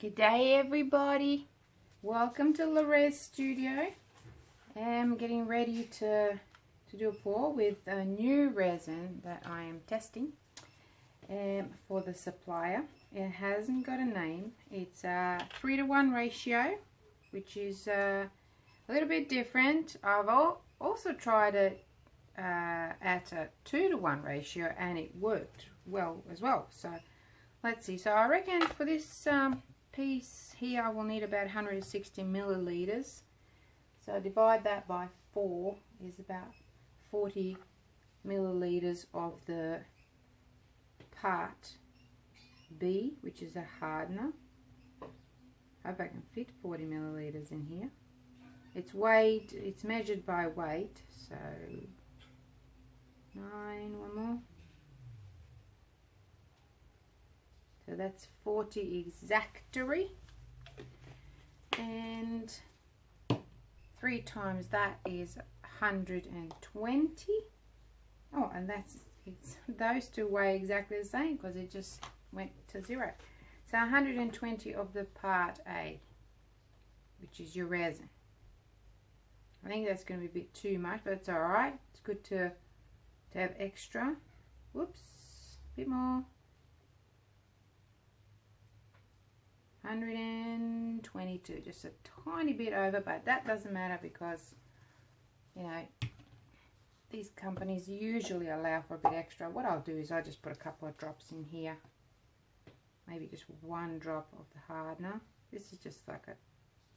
G'day everybody, welcome to Le'Rez Studio. I'm getting ready to do a pour with a new resin that I am testing for the supplier. It hasn't got a name. It's a 3:1 ratio, which is a little bit different. I've also tried it at a 2:1 ratio and it worked well as well. So let's see. So I reckon for this piece here I will need about 160 milliliters. So divide that by 4 is about 40 milliliters of the part B, which is a hardener. I hope I can fit 40 milliliters in here. It's weighed, it's measured by weight, so 9, one more. So that's 40 exactly, and 3 times that is 120. Oh, and it's those two weigh exactly the same because it just went to 0. So 120 of the part A, which is your resin. I think that's going to be a bit too much, but it's alright. It's good to have extra. Whoops, a bit more. 122, just a tiny bit over, but that doesn't matter because, you know, these companies usually allow for a bit extra. What I'll do is I just put a couple of drops in here, maybe just 1 drop of the hardener. This is just like a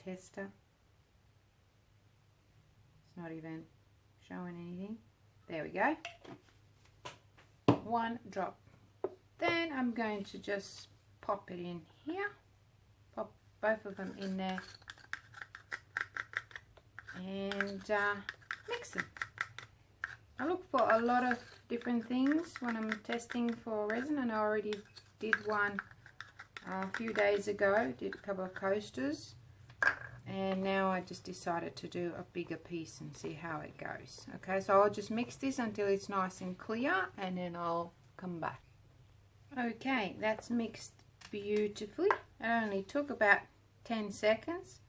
tester. It's not even showing anything. There we go. 1 drop. Then I'm going to just pop it in here. Pop both of them in there and mix them. I look for a lot of different things when I'm testing for resin, and I already did one a few days ago. Did a couple of coasters, and now I just decided to do a bigger piece and see how it goes. Okay, so I'll just mix this until it's nice and clear, and then I'll come back. Okay, that's mixed beautifully. It only took about 10 seconds.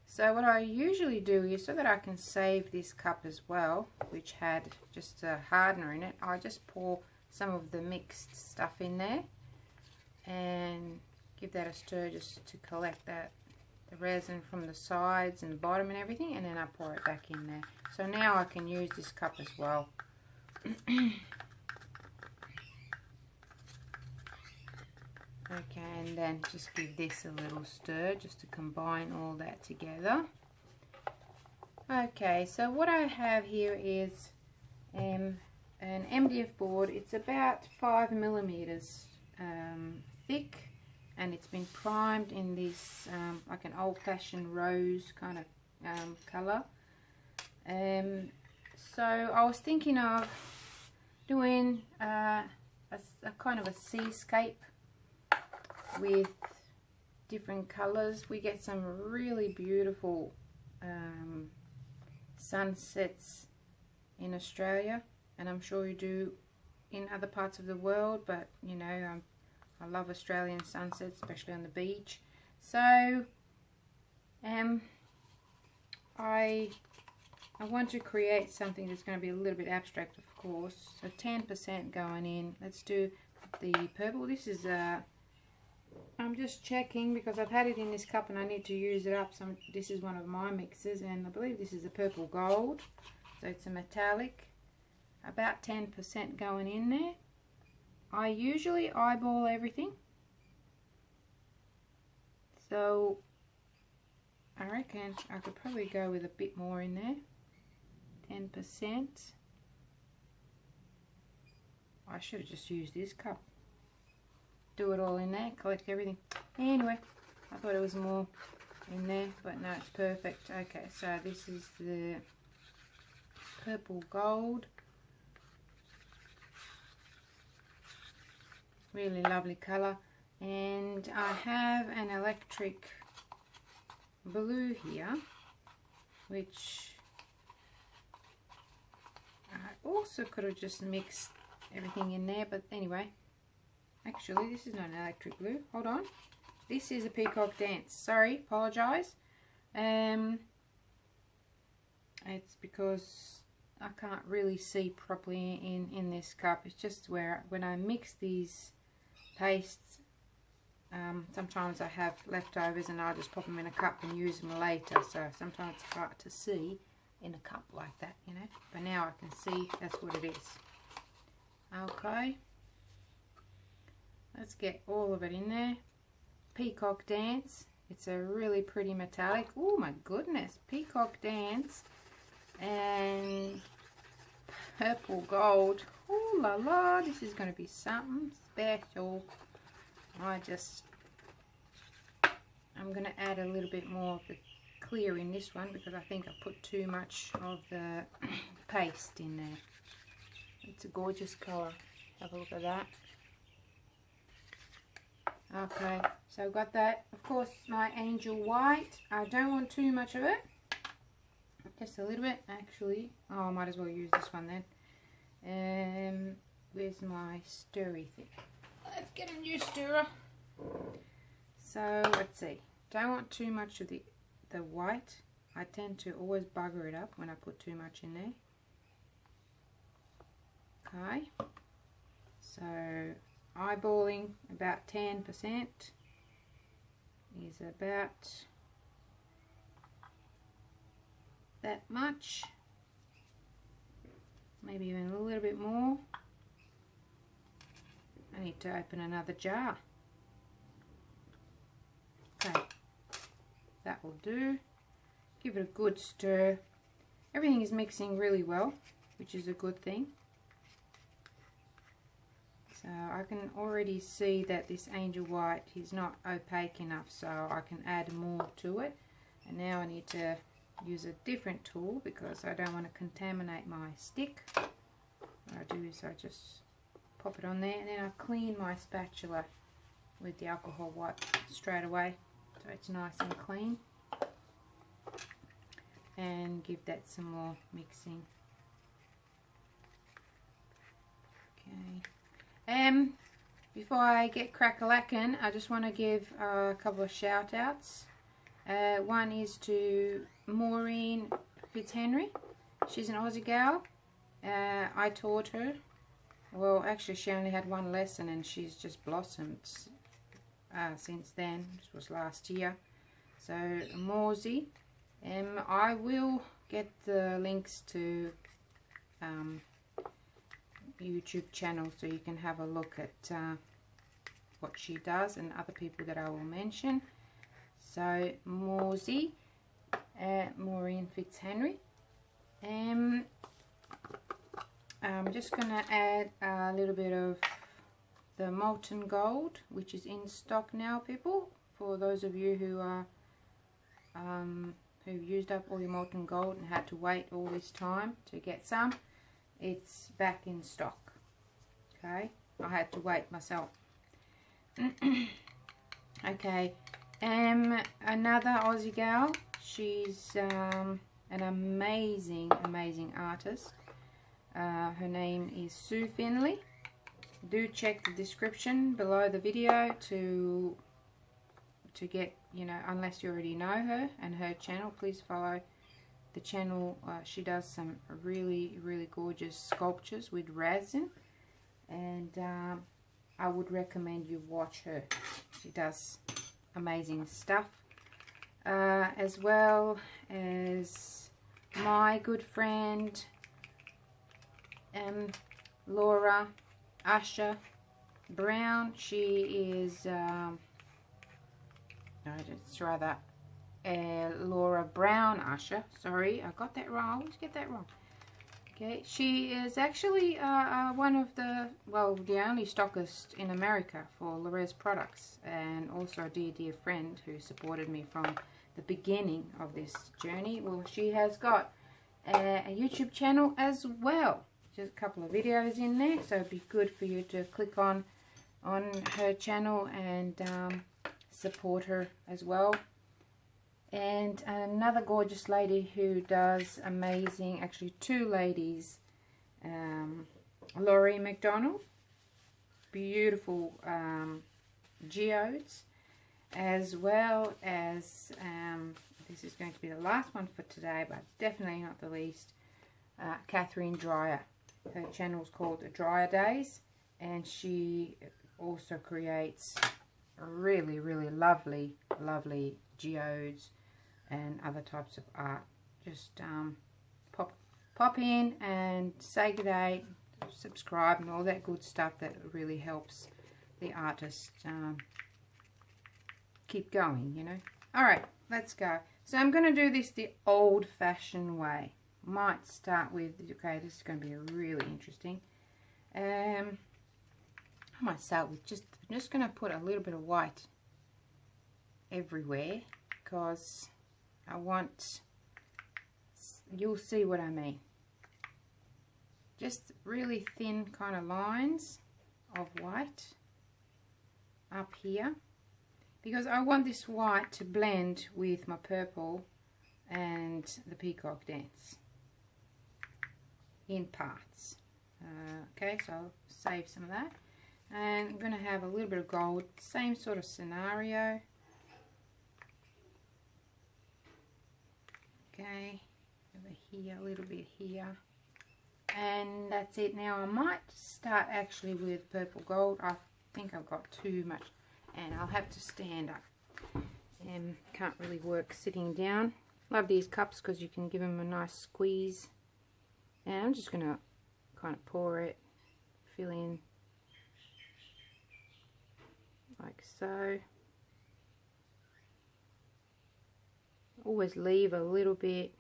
So what I usually do is, so that I can save this cup as well, which had just a hardener in it, I just pour some of the mixed stuff in there and give that a stir just to collect the resin from the sides and the bottom and everything, and then I pour it back in there. So now I can use this cup as well. Okay, and then just give this a little stir just to combine all that together. Okay, so what I have here is an MDF board. It's about 5 millimeters thick, and it's been primed in this like an old-fashioned rose kind of color. So I was thinking of doing a kind of a seascape with different colors. We get some really beautiful sunsets in Australia, and I'm sure you do in other parts of the world, but you know, I love Australian sunsets, especially on the beach. So I want to create something that's going to be a little bit abstract, of course. So 10% going in. Let's do the purple. This is I'm just checking because I've had it in this cup and I need to use it up. This is one of my mixes, and I believe this is a purple gold. So it's a metallic. About 10% going in there. I usually eyeball everything. So I reckon I could probably go with a bit more in there. 10%. I should have just used this cup. Do it all in there, collect everything. Anyway, I thought it was more in there, but no, it's perfect. Okay, so this is the purple gold. Really lovely color. And I have an electric blue here, which I also could have just mixed everything in there, but anyway. Actually, this is not an electric blue. Hold on. this is a Peacock Dance. Sorry, apologise. It's because I can't really see properly in this cup. It's just where when I mix these pastes, sometimes I have leftovers and I'll just pop them in a cup and use them later. So sometimes it's hard to see in a cup like that, you know. But now I can see that's what it is. Okay. Let's get all of it in there. Peacock Dance. It's a really pretty metallic. Oh my goodness. Peacock Dance. And purple gold. Oh la la. This is going to be something special. I'm going to add a little bit more of the clear in this one because I think I put too much of the paste in there. It's a gorgeous colour. Have a look at that. Okay, so I've got that. Of course, my angel white. I don't want too much of it. Just a little bit, actually. Oh, I might as well use this one then. Where's my stirry thing? Let's get a new stirrer. So, let's see. Don't want too much of the white. I tend to always bugger it up when I put too much in there. Okay. So, eyeballing about 10% is about that much, maybe even a little bit more. I need to open another jar. Okay, that will do. Give it a good stir. Everything is mixing really well, which is a good thing. So I can already see that this angel white is not opaque enough, so I can add more to it. And now I need to use a different tool because I don't want to contaminate my stick. What I do is I just pop it on there and then I clean my spatula with the alcohol wipe straight away so it's nice and clean. And give that some more mixing. Okay. Before I get crack-a-lackin', I just want to give a couple of shout outs. One is to MAURINE FITZHENRY. She's an Aussie gal. I taught her. Well, actually she only had one lesson and she's just blossomed since then. This was last year. So Maurzy. I will get the links to YouTube channel so you can have a look at what she does and other people that I will mention. So Maurzy, MAURINE FITZHENRY. I'm just going to add a little bit of the molten gold, which is in stock now, people. For those of you who are who've used up all your molten gold and had to wait all this time to get some, it's back in stock. Okay, I had to wait myself. Okay, another Aussie gal. She's an amazing artist. Her name is Sue Finley. Do check the description below the video to get, you know, unless you already know her and her channel, please follow the channel. She does some really gorgeous sculptures with resin, and I would recommend you watch her. She does amazing stuff, as well as my good friend Laura USHER Brown. She is it's rather Laura Brown USHER. Sorry, I got that wrong. I always get that wrong. Okay, she is actually one of the, well, the only stockist in America for Le'Rez products, and also a dear friend who supported me from the beginning of this journey. Well, she has got a YouTube channel as well. Just a couple of videos in there, so it'd be good for you to click on her channel and support her as well. And another gorgeous lady who does amazing, actually two ladies, Laurie McDonald, beautiful geodes, as well as this is going to be the last one for today, but definitely not the least, KATHARINE DREIER. Her channel is called DREIER Days, and she also creates really, really lovely geodes and other types of art. Just pop in and say good day, subscribe, and all that good stuff that really helps the artist keep going, you know. Alright, let's go. So I'm going to do this the old-fashioned way. Might start with, okay, this is going to be really interesting. I might start with I'm just going to put a little bit of white everywhere, because I want, you'll see what I mean. Just really thin kind of lines of white up here, because I want this white to blend with my purple and the peacock dance in parts. Okay, so I'll save some of that, and I'm going to have a little bit of gold, same sort of scenario. Okay, over here, a little bit here, and that's it. Now I might start actually with purple gold. I think I've got too much, and I'll have to stand up, and can't really work sitting down. Love these cups because you can give them a nice squeeze. And I'm just going to kind of pour it, fill in like so. Always leave a little bit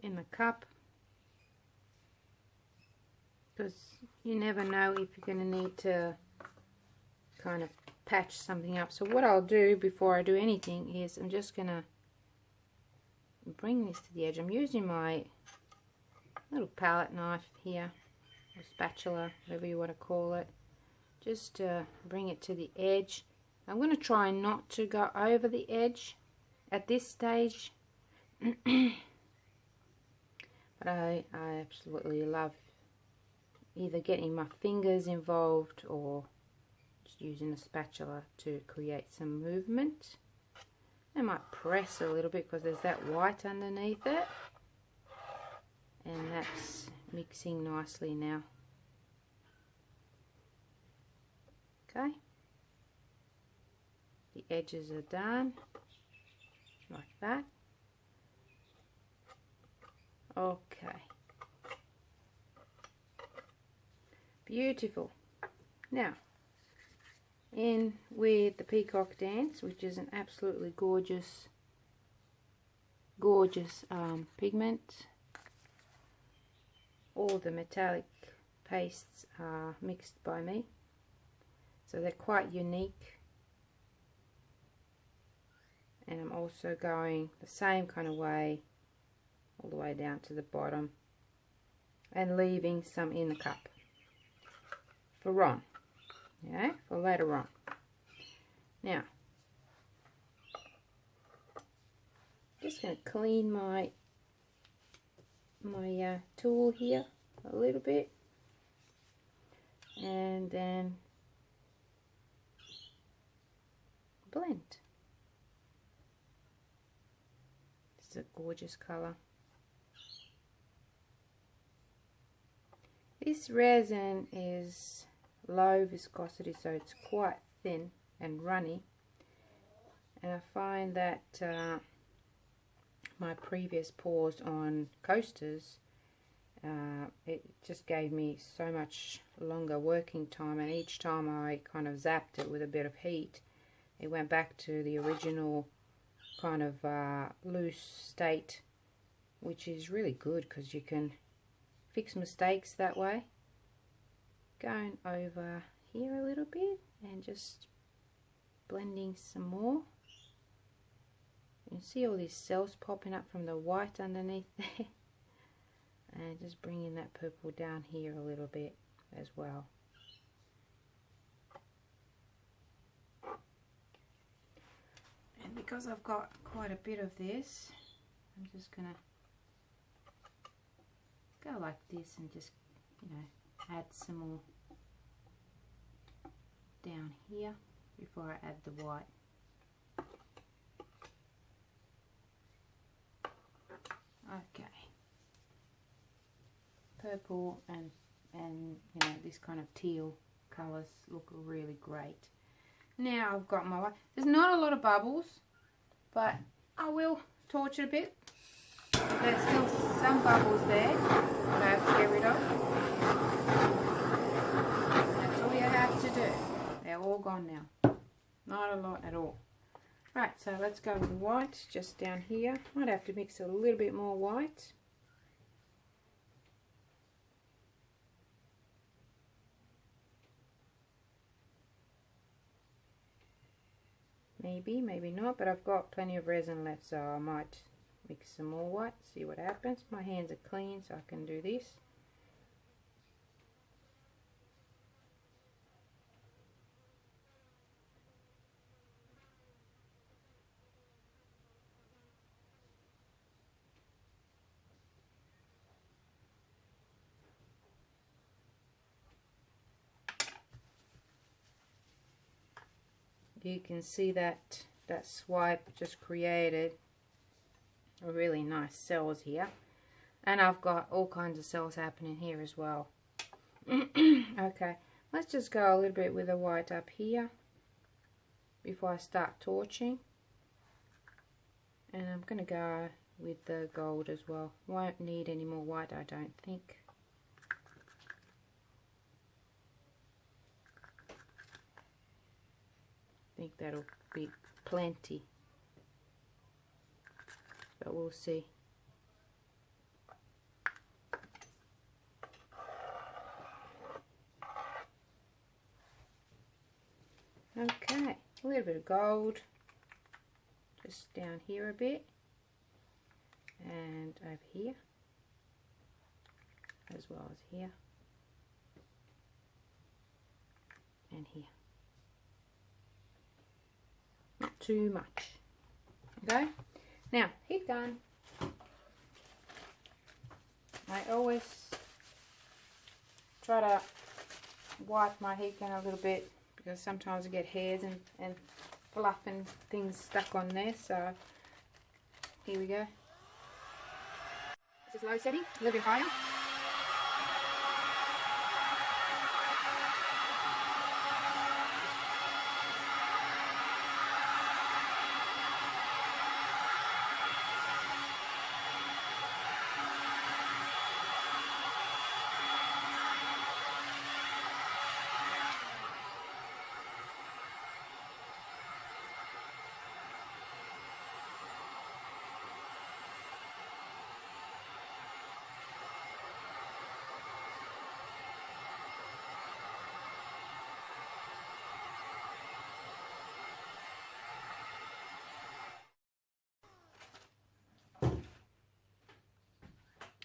in the cup, because you never know if you're going to need to kind of patch something up. So what I'll do before I do anything is I'm just going to bring this to the edge. I'm using my little palette knife here, or spatula, whatever you want to call it, just to bring it to the edge. I'm going to try not to go over the edge at this stage, but I absolutely love either getting my fingers involved or just using a spatula to create some movement. I might press a little bit because there's that white underneath it, and that's mixing nicely now. Okay, the edges are done like that. Okay, beautiful. Now in with the peacock dance, which is an absolutely gorgeous pigment. All the metallic pastes are mixed by me, so they're quite unique. And I'm also going the same kind of way all the way down to the bottom, and leaving some in the cup for on. Yeah, for later on. Now, just going to clean my tool here a little bit, and then blend. It's a gorgeous color. This resin is low viscosity, so it's quite thin and runny, and I find that my previous pours on coasters, it just gave me so much longer working time, and each time I kind of zapped it with a bit of heat, it went back to the original kind of loose state, which is really good because you can fix mistakes that way. Going over here a little bit and just blending some more. You can see all these cells popping up from the white underneath there. And just bringing that purple down here a little bit as well. And because I've got quite a bit of this, I'm just gonna go like this and just, you know, add some more down here before I add the white. Okay. Purple and you know, this kind of teal colours look really great. Now I've got my white. There's not a lot of bubbles, but I will torch it a bit. There's still some bubbles there that I have to get rid of. That's all you have to do. They're all gone now. Not a lot at all. Right, so let's go with the white just down here. Might have to mix a little bit more white. Maybe, maybe not, but I've got plenty of resin left, so I might mix some more white, see what happens. My hands are clean, so I can do this. You can see that swipe just created a really nice cells here, and I've got all kinds of cells happening here as well. Okay, let's just go a little bit with the white up here before I start torching, and I'm gonna go with the gold as well. Won't need any more white, I don't think. I think that'll be plenty, but we'll see. Okay, a little bit of gold just down here a bit, and over here as well as here and here. Not too much. Okay, now heat gun. I always try to wipe my heat gun a little bit because sometimes I get hairs and fluff and things stuck on there. So here we go. This is low setting, a little bit higher.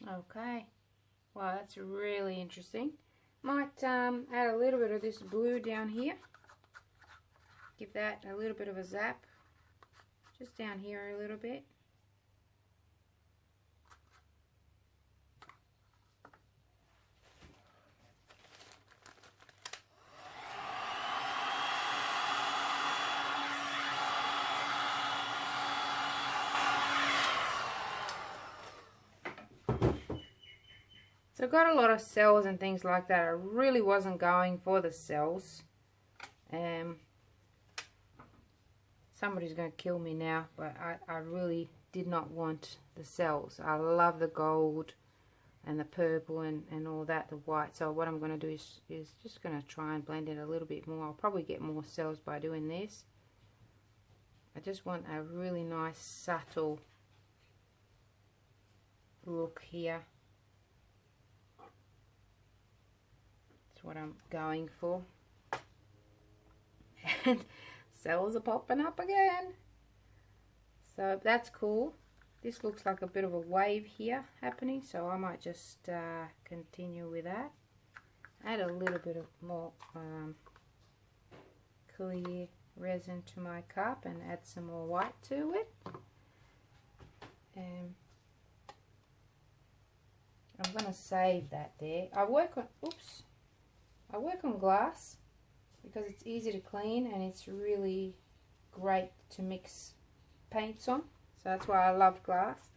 Okay, wow, that's really interesting. Might add a little bit of this blue down here. Give that a little bit of a zap. Just down here a little bit. So I got a lot of cells and things like that. I really wasn't going for the cells. Somebody's going to kill me now, but I really did not want the cells. I love the gold and the purple and all that, the white. So what I'm going to do is just going to try and blend it a little bit more. I'll probably get more cells by doing this. I just want a really nice subtle look here. What I'm going for. And cells are popping up again, so that's cool. This looks like a bit of a wave here happening, so I might just continue with that. Add a little bit of more clear resin to my cup and add some more white to it. I'm going to save that there. I work on glass because it's easy to clean and it's really great to mix paints on. So that's why I love glass.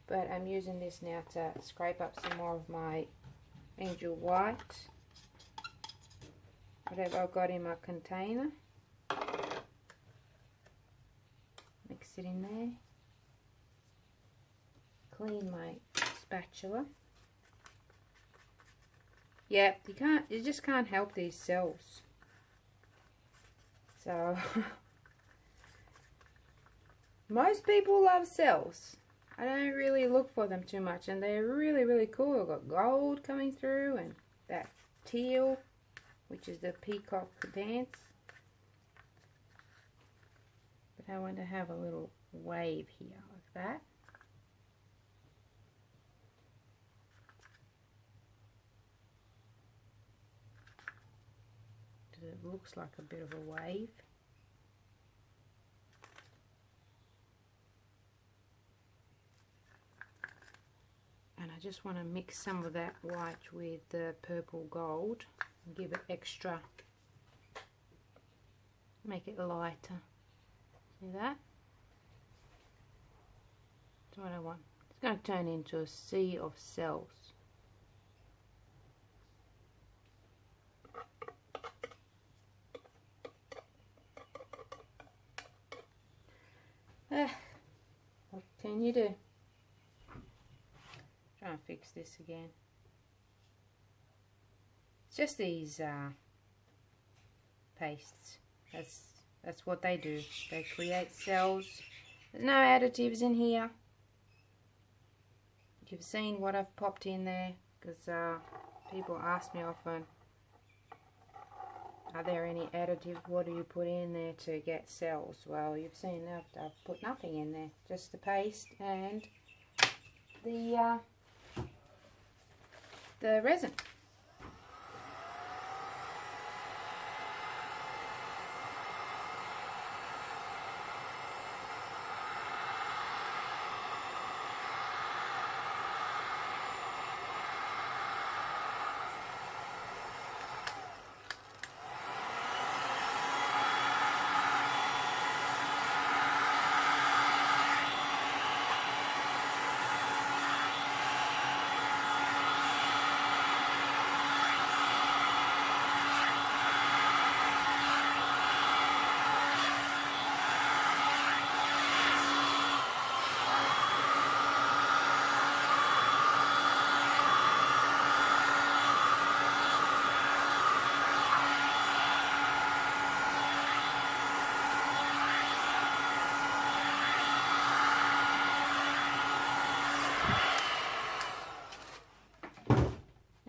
But I'm using this now to scrape up some more of my angel white, whatever I've got in my container. Mix it in there. Clean my spatula. Yep, you just can't help these cells. So most people love cells. I don't really look for them too much, and they're really, really cool. I've got gold coming through and that teal, which is the peacock dance. But I want to have a little wave here like that. It looks like a bit of a wave. And I just want to mix some of that white with the purple gold and give it extra, make it lighter. See that? That's what I want. It's going to turn into a sea of cells. What can you do? Try and fix this again. It's just these pastes. That's what they do. They create cells. There's no additives in here. You've seen what I've popped in there, because people ask me often, are there any additives? What do you put in there to get cells? Well, you've seen that I've put nothing in there, just the paste and the resin.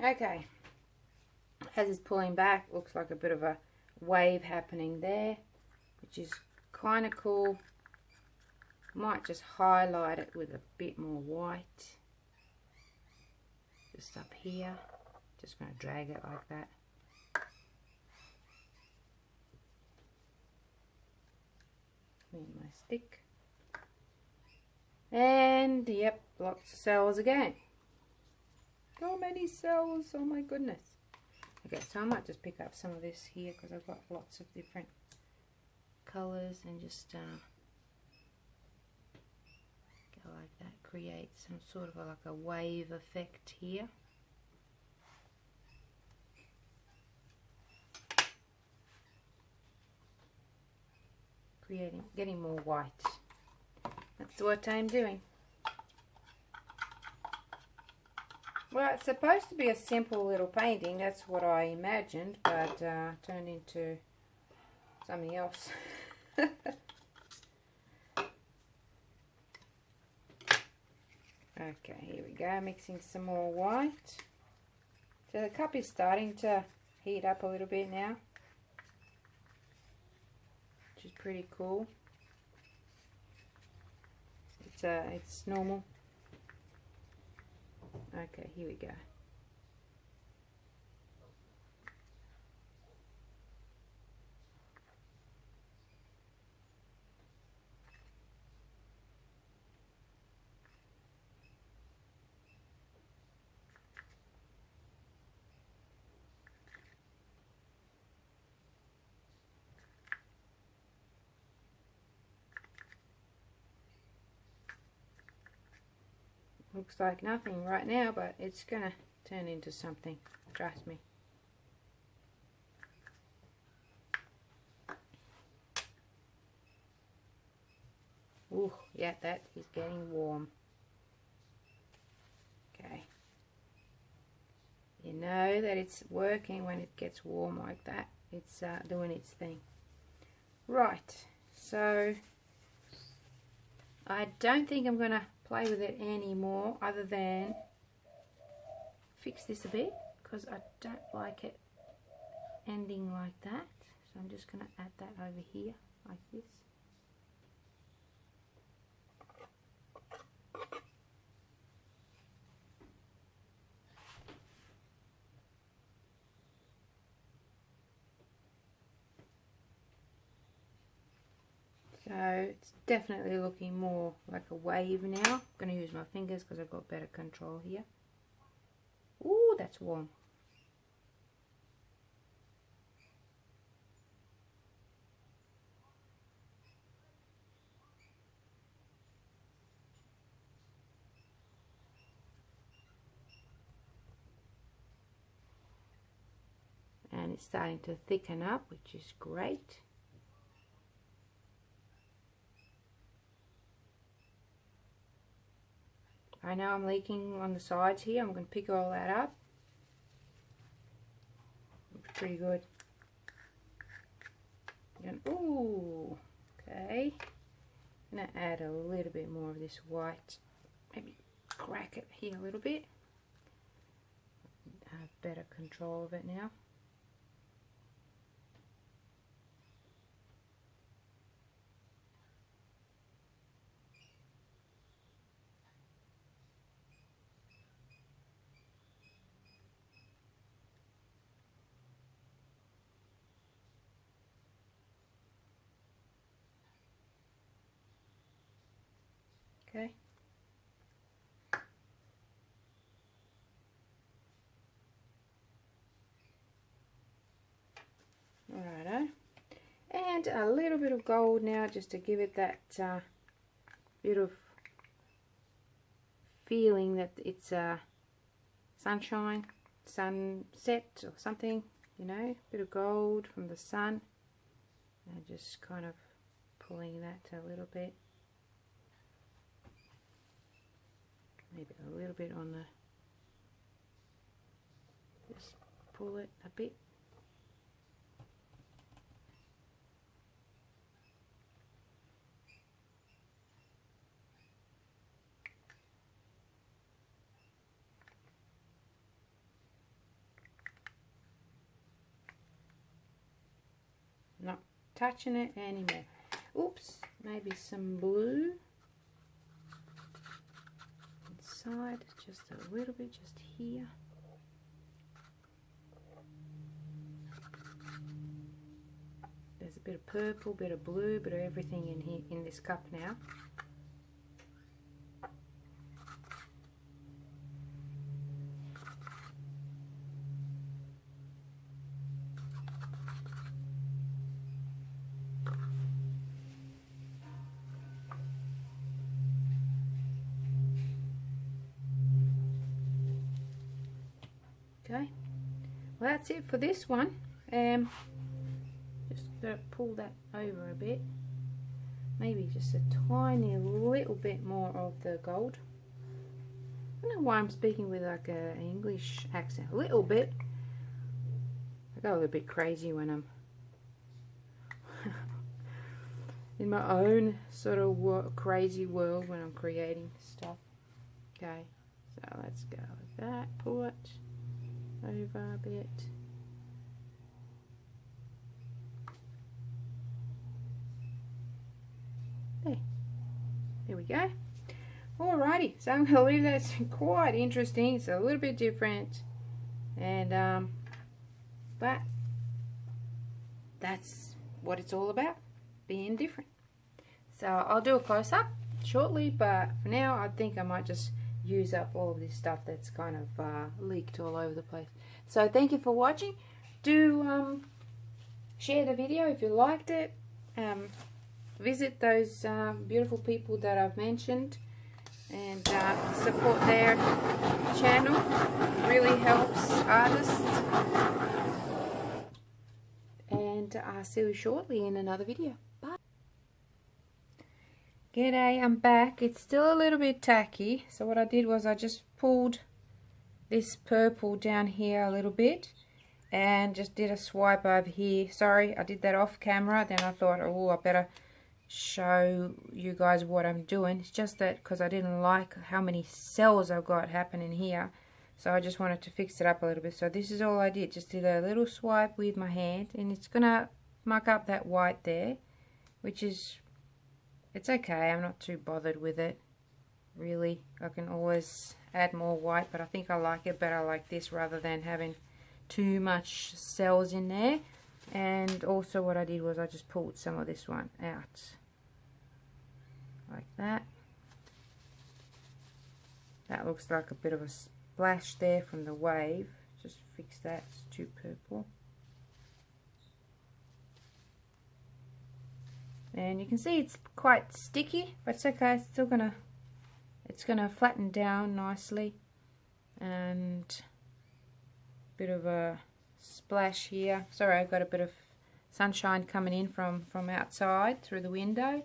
Okay, as it's pulling back, looks like a bit of a wave happening there, which is kind of cool. Might just highlight it with a bit more white, just up here. Just going to drag it like that. Clean my stick. And yep, lots of cells again. So many cells, oh my goodness. Okay, so I might just pick up some of this here because I've got lots of different colours, and just go like that, create some sort of like a wave effect here. Getting more white. That's what I'm doing. Well, it's supposed to be a simple little painting, that's what I imagined, but turned into something else. Okay, here we go, mixing some more white. So the cup is starting to heat up a little bit now, which is pretty cool. It's normal. Okay, here we go. Looks like nothing right now, but it's gonna turn into something, trust me. Ooh, yeah, that is getting warm. Okay. You know that it's working when it gets warm like that. It's doing its thing. Right, so I don't think I'm going to play with it anymore other than fix this a bit because I don't like it ending like that. So I'm just going to add that over here like this. So it's definitely looking more like a wave now. I'm going to use my fingers because I've got better control here. Ooh, that's warm. And it's starting to thicken up, which is great. I know I'm leaking on the sides here. I'm going to pick all that up. Looks pretty good. And, ooh, okay. I'm going to add a little bit more of this white. Maybe crack it here a little bit. I have better control of it now. Okay. Alrighto. And a little bit of gold now just to give it that bit of feeling that it's sunshine, sunset or something, you know, bit of gold from the sun. And just kind of pulling that a little bit. Maybe a little bit on the, just pull it a bit. Not touching it anymore. Oops, maybe some blue. Side, just a little bit, just here. There's a bit of purple, bit of blue, bit of everything in here in this cup now. Okay, well that's it for this one. Just gonna pull that over a bit, maybe just a tiny little bit more of the gold. I don't know why I'm speaking with like an English accent, a little bit. I go a little bit crazy when I'm in my own sort of crazy world when I'm creating stuff. Okay, so let's go with that, pull it over a bit. There we go. Alrighty, so I'm going to leave that. It's quite interesting. It's a little bit different, and but that's what it's all about, being different. So I'll do a close-up shortly, but for now I think I might just use up all of this stuff that's kind of leaked all over the place. So thank you for watching. Do share the video if you liked it. Visit those beautiful people that I've mentioned, and support their channel. Really helps artists. And I'll see you shortly in another video. Bye. G'day, I'm back. It's still a little bit tacky, so what I did was I just pulled this purple down here a little bit and just did a swipe over here. Sorry, I did that off camera. Then I thought, oh, I better show you guys what I'm doing. It's just that because I didn't like how many cells I've got happening here, so I just wanted to fix it up a little bit. So this is all I did, just did a little swipe with my hand, and it's gonna muck up that white there, which is, it's okay. I'm not too bothered with it, really. I can always add more white, but I think I like it better like this rather than having too much cells in there. And also what I did was I just pulled some of this one out like that. That looks like a bit of a splash there from the wave. Just fix that, it's too purple. And you can see it's quite sticky, but it's okay. It's still gonna flatten down nicely. And a bit of a splash here. Sorry, I've got a bit of sunshine coming in from outside through the window.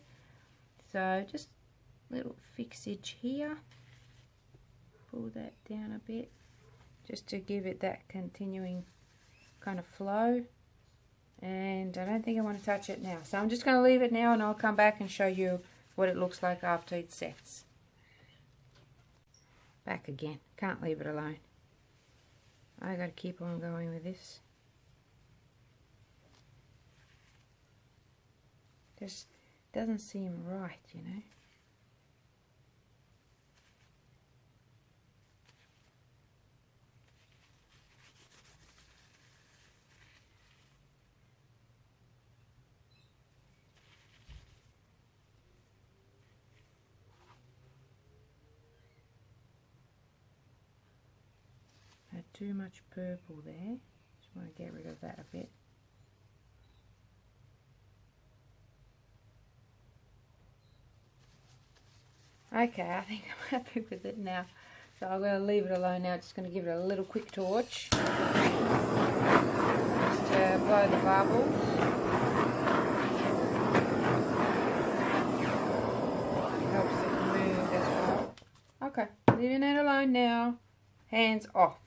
So just a little fixage here. Pull that down a bit just to give it that continuing kind of flow. And I don't think I want to touch it now, so I'm just going to leave it now, and I'll come back and show you what it looks like after it sets. Back again, can't leave it alone. I got to keep on going with this. Just doesn't seem right, you know. Too much purple there. Just want to get rid of that a bit. Okay, I think I'm happy with it now. So I'm going to leave it alone now. Just going to give it a little quick torch. Just to blow the bubbles. Helps it move as well. Okay, leaving it alone now. Hands off.